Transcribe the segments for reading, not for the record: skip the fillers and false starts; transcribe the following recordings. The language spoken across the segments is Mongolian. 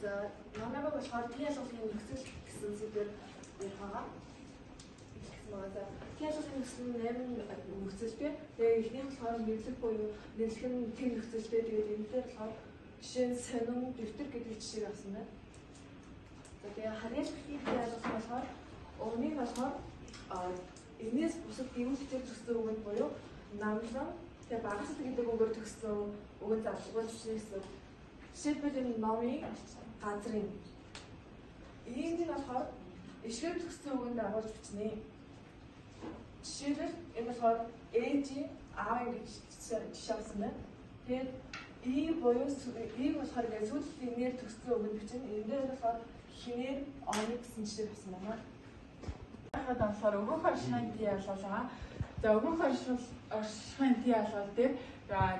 За намайг болохоор TLS-ийн нөхцөл гэсэн зүйлээр ярих байгаа. TLS-ийн нөхцөл 8 нөхцөлтэй. Тэгээ эхнийх болохоор нэрлэг буюу нэрлэх нь тэм нөхцөлтэй. Тэгээд энэ дээр болохоор жишээ нь сонин дэвтэр гэдэг жишээг авсан байна. За тэгээ харьяаллын TLS болохоор өмнөний болохоор энэс бусад гүйцэтгэл төгссөн үгэнд буюу намлан тэгээ багасд гэдэг үгээр төгссөн үгэн зарлалгүй жишээсэн. Жишээлбэл энэ номын газрын энийг нь болохоор ишгээр төгссөн үгэнд агуулж бичнэ. Жишээлбэл энэ болохоор ээжийн аавын гэж жишээ авсан байна. Тэгээд и буюу ийг болохоор сүүлчлийн нэр төгссөн үгэнд бичнэ. Энэ дээр болохоор хинээр оны гэсэн жишээ авсан байна. Хаад болохоор өгөх оршихын TLS байгаа. За өгөх оршихын TLS дээр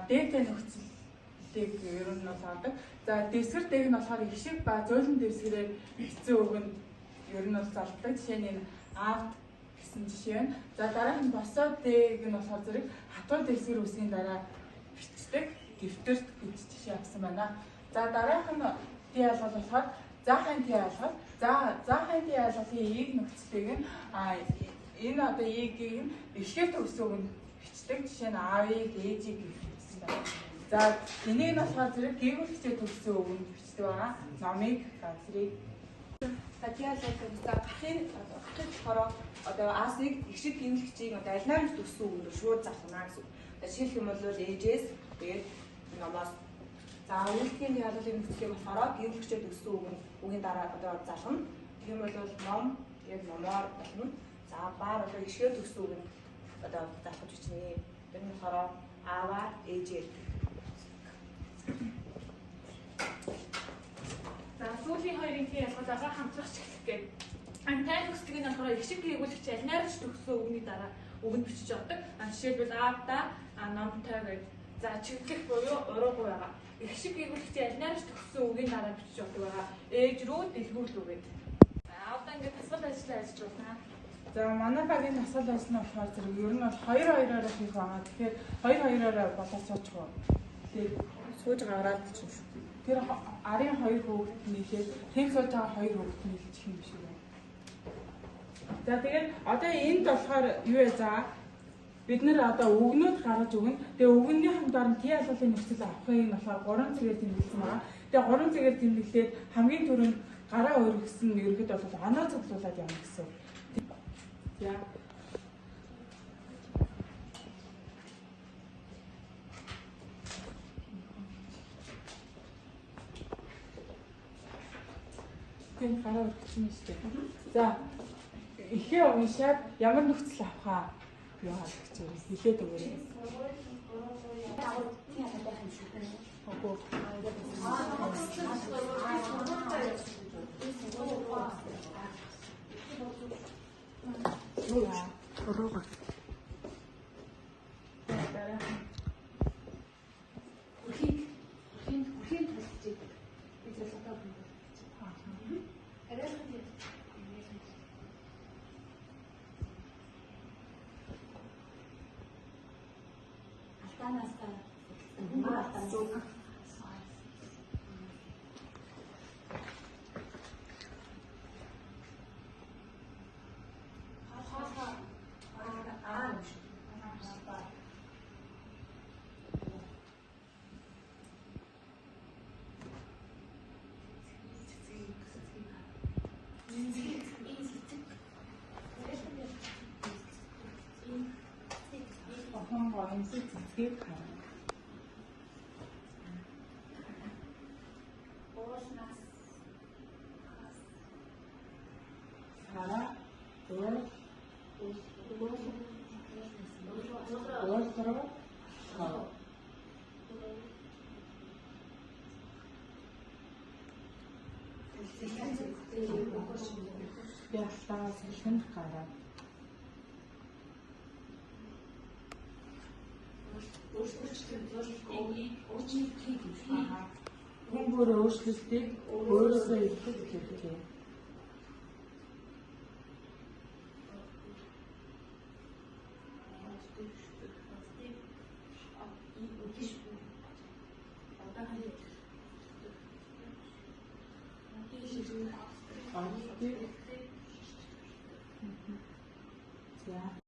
дээдтэй нөхцөлийг ер нь бол авдаг. За дэвсгэр дэг нь болохоор их шиг ба зөөлөн дэвсгэрээр хэцүү үгэнд ер нь бол залдаг. Жишээ нь аавт гэсэн жишээ байна. За дараах нь босоо дэг нь болохоор зэрэг хатуу дэвсгэр үсгийн дараа бичдэг дэвтэрт гэж жишээ авсан байна. За дараах нь TLS болохоор заахын TLS. Заахын TLS-ийн ийг нөхцөлийг нь энэ одоо ийг нь ихэр төгссөн үгэнд бичдэг. Жишээ нь аавыг, ээжийг гэсэн байна. За энийг нь болохоор зэрэг гэгүүлэгчээ төгссөн үгэнд бичдэг байгаа. Номыг, газрыг. За TLS-ийг гарахын болохоор одоо аасыг ихшиг гэгүүлэгчийг одоо аль нарын төгссөн үгэнд шууд зарлана гэсэн. Жишээлх юм бол ээжээс тэгээд номоос за үйлдэхийн TLS-ийн нөхцөлийг болохоор гэгүүлэгчээ төгссөн үгийн дараа одоо зарлана. Тэгэх юм бол ном тэгээд номоор болно. За баар одоо ишгээр төгссөн үгэнд одоо зарлах бичнэ. Тэр нь болохоор ааваа ээжээ. За сүүлийн хоёрын ялгаагаа хамтрах чиглэх гээд антай нөхцөлийг нь болохоор их шиг гэгүүлэгч аль найрч төгссөн үгний дараа үгэнд бичиж авдаг. Жишээлбэл аавда номтой гэж за чиглэх буюу уруугүй байгаа. Их шиг гэгүүлэгч аль найрч төгссөн үгийн дараа бичиж авдаг байгаа. Ээж рүү дэлгүүрлүү гээд. За аавда ингээд тасгал ажиллаж байна. За манай багийн тасгал байсан нь болохоор зэрэг ер нь бол 2-2-оор хийх байгаа. Тэгэхээр 2-2-оор болоод суучих уу. Тэгээд сууж гараад чинь шүү. Тэр арын 2 хүүхэд нийлээд хэн сууж байгаа 2 хүүхэд нийлчих юм шиг байна. За тэгээд одоо энд болохоор юу вэ за бид нэр одоо өгнөд гаргаж өгнө. Тэгээ өгнөний хамтаар нь TLS-ийн нөхцөл авахыг нь болохоор 3 зэрэг тэмдэглэсэн байгаа. Тэгээ 3 зэрэг тэмдэглээд хамгийн түрүүнд гараа өргөсөн ерөөд бол оноо цуглуулад явна гэсэн. За тийм гараа өргөсөн юм шүү дээ. За ихээ уншаад ямар нөхцөл авахаа юу хаалт гэж хэлээд өгөөрэй. Руугаа. Үхийн талчиг бид ялгаатай байна. Эмсэг цэцгийг харна. Сара ястаа сэхэн гараа. Хүн бүр өөрчлөлтийг өөрөөсөө идэвхтэй хэрэгтэй. За